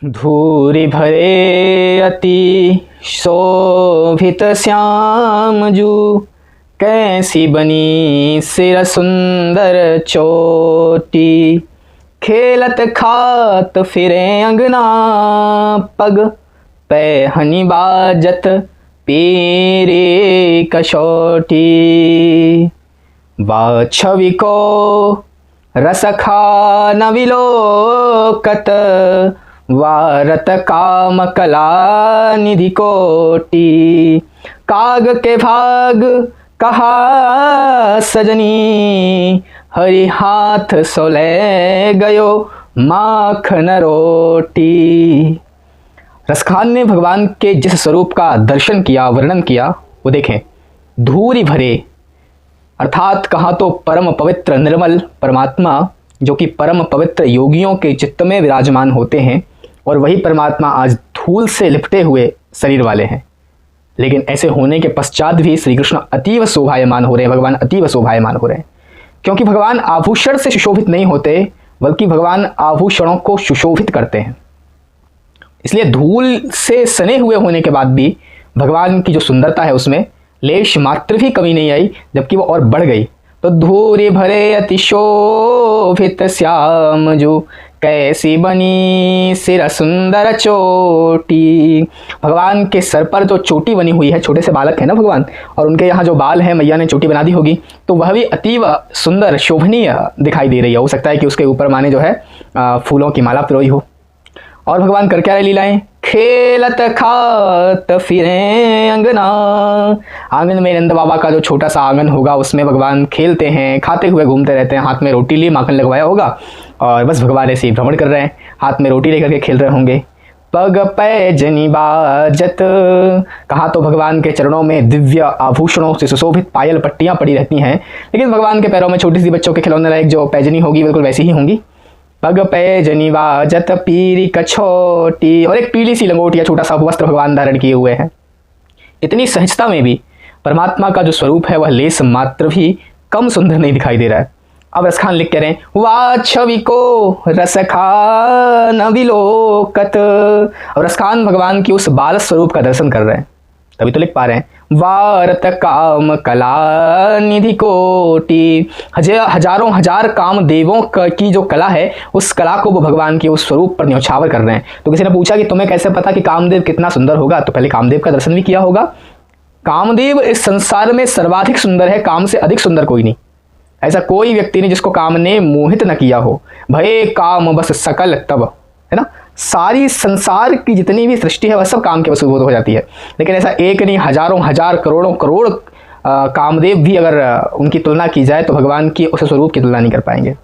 धूरि भरे अति शोभित श्यामजू, कैसी बनी सिर सुंदर चोटी। खेलत खात फिरे अंगना, पग पैहनी बाजत पीरी कसौटी। छवि को रस खान विलोकत, वारत काम कला निधि कोटि। काग के भाग कहा सजनी, हरि हाथ सोले गयो माखन रोटी। रसखान ने भगवान के जिस स्वरूप का दर्शन किया, वर्णन किया, वो देखें। धूरि भरे अर्थात कहाँ तो परम पवित्र निर्मल परमात्मा, जो कि परम पवित्र योगियों के चित्त में विराजमान होते हैं, और वही परमात्मा आज धूल से लिपटे हुए शरीर वाले हैं। लेकिन ऐसे होने के पश्चात भी श्री कृष्ण अतीव शोभायमान हो रहे हैं, भगवान अतीव शोभायमान हो रहे हैं। क्योंकि भगवान आभूषण से सुशोभित नहीं होते, बल्कि भगवान आभूषणों को सुशोभित करते हैं। इसलिए धूल से सने हुए होने के बाद भी भगवान की जो सुंदरता है उसमें लेश मात्र भी कमी नहीं आई, जबकि वो और बढ़ गई। तो धूरि भरे अति शोभित श्याम जो, कैसी बनी सिर सुंदर चोटी। भगवान के सर पर जो चोटी बनी हुई है, छोटे से बालक है ना भगवान, और उनके यहाँ जो बाल है मैया ने चोटी बना दी होगी, तो वह भी अतीव सुंदर शोभनीय दिखाई दे रही है। हो सकता है कि उसके ऊपर माने जो है फूलों की माला पिरोई हो। और भगवान कर क्या रहे लीलाएं? खेलत खात फिरे अंगना। आंगन में नंद बाबा का जो छोटा सा आंगन होगा, उसमें भगवान खेलते हैं, खाते हुए घूमते रहते हैं। हाथ में रोटी लिए, माखन लगवाया होगा, और बस भगवान ऐसे ही भ्रमण कर रहे हैं, हाथ में रोटी लेकर के खेल रहे होंगे। पग पैजनी बाजत, कहाँ तो भगवान के चरणों में दिव्य आभूषणों से सुशोभित पायल पट्टियाँ पड़ी रहती हैं, लेकिन भगवान के पैरों में छोटी सी बच्चों के खिलौने लायक जो पैजनी होगी, बिल्कुल वैसी ही होंगी। पग पैजनी बाजत पीरी कछोटी, और एक पीली सी लंगोट या छोटा सा वस्त्र भगवान धारण किए हुए हैं। इतनी सहजता में भी परमात्मा का जो स्वरूप है वह लेस मात्र भी कम सुंदर नहीं दिखाई दे रहा है। अब रसखान लिख कह रहे हैं, वाह छवि को रसखान विलोकत। अब रसखान भगवान की उस बाल स्वरूप का दर्शन कर रहे हैं, तभी तो लिख पा रहे हैं, वारत काम कला निधि कोटि। हजारों हजार काम देवों की जो कला है, उस कला को वो भगवान के उस स्वरूप पर न्यौछावर कर रहे हैं। तो किसी ने पूछा कि तुम्हें कैसे पता कि कामदेव कितना सुंदर होगा? तो पहले कामदेव का दर्शन भी किया होगा। कामदेव इस संसार में सर्वाधिक सुंदर है, काम से अधिक सुंदर कोई नहीं। ऐसा कोई व्यक्ति नहीं जिसको काम ने मोहित न किया हो। भये काम बस सकल तब, है ना, सारी संसार की जितनी भी सृष्टि है वह सब काम के वसूल हो जाती है। लेकिन ऐसा एक नहीं, हजारों हजार करोड़ों करोड़ कामदेव भी अगर उनकी तुलना की जाए तो भगवान की उस स्वरूप की तुलना नहीं कर पाएंगे।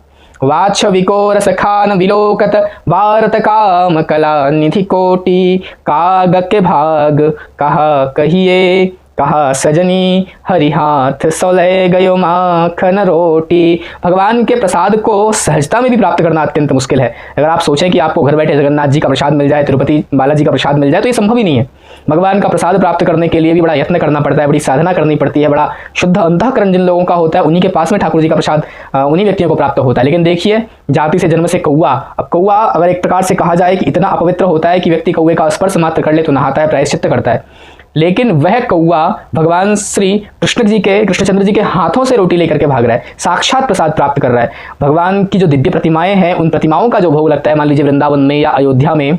वाछवि को रसखान विलोकत, वारत काम कला निधि कोटि। काग के भाग कहा कहिए, कहा सजनी हरि हाथ सोले गयो माखन रोटी। भगवान के प्रसाद को सहजता में भी प्राप्त करना अत्यंत मुश्किल है। अगर आप सोचें कि आपको घर बैठे जगन्नाथ जी का प्रसाद मिल जाए, तिरुपति बालाजी का प्रसाद मिल जाए, तो ये संभव ही नहीं है। भगवान का प्रसाद प्राप्त करने के लिए भी बड़ा यत्न करना पड़ता है, बड़ी साधना करनी पड़ती है। बड़ा शुद्ध अंतःकरण जिन लोगों का होता है, उन्हीं के पास में ठाकुर जी का प्रसाद उन्हीं व्यक्तियों को प्राप्त होता है। लेकिन देखिए, जाति से जन्म से कौआ। अब कौआ अगर एक प्रकार से कहा जाए कि इतना अपवित्र होता है कि व्यक्ति कौए का स्पर्श मात्र कर ले तो नहाता है, प्रायश्चित्त करता है, लेकिन वह कौआ भगवान श्री कृष्णचंद्र जी के हाथों से रोटी लेकर के भाग रहा है, साक्षात प्रसाद प्राप्त कर रहा है। भगवान की जो दिव्य प्रतिमाएं हैं, उन प्रतिमाओं का जो भोग लगता है, मान लीजिए वृंदावन में या अयोध्या में,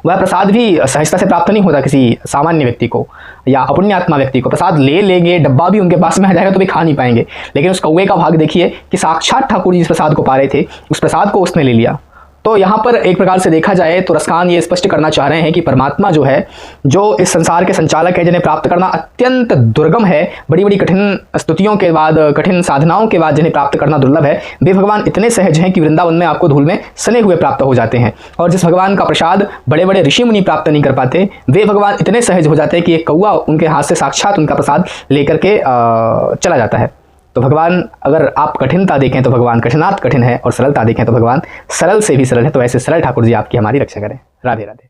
वह प्रसाद भी सहजता से प्राप्त नहीं होता किसी सामान्य व्यक्ति को या अपुण्यात्मा व्यक्ति को। प्रसाद ले लेंगे, डब्बा भी उनके पास में आ जाएगा तो भी खा नहीं पाएंगे। लेकिन उस कौए का भाग देखिए कि साक्षात ठाकुर जी जिस प्रसाद को पा रहे थे, उस प्रसाद को उसने ले लिया। तो यहाँ पर एक प्रकार से देखा जाए तो रसखान ये स्पष्ट करना चाह रहे हैं कि परमात्मा जो है, जो इस संसार के संचालक है, जिन्हें प्राप्त करना अत्यंत दुर्गम है, बड़ी बड़ी कठिन स्तुतियों के बाद, कठिन साधनाओं के बाद जिन्हें प्राप्त करना दुर्लभ है, वे भगवान इतने सहज हैं कि वृंदावन में आपको धूल में सने हुए प्राप्त हो जाते हैं। और जिस भगवान का प्रसाद बड़े बड़े ऋषि मुनि प्राप्त नहीं कर पाते, वे भगवान इतने सहज हो जाते हैं कि एक कौआ उनके हाथ से साक्षात उनका प्रसाद लेकर के चला जाता है। तो भगवान, अगर आप कठिनता देखें तो भगवान कठिनात कठिन है, और सरलता देखें तो भगवान सरल से भी सरल है। तो ऐसे सरल ठाकुर जी आपकी हमारी रक्षा करें। राधे राधे।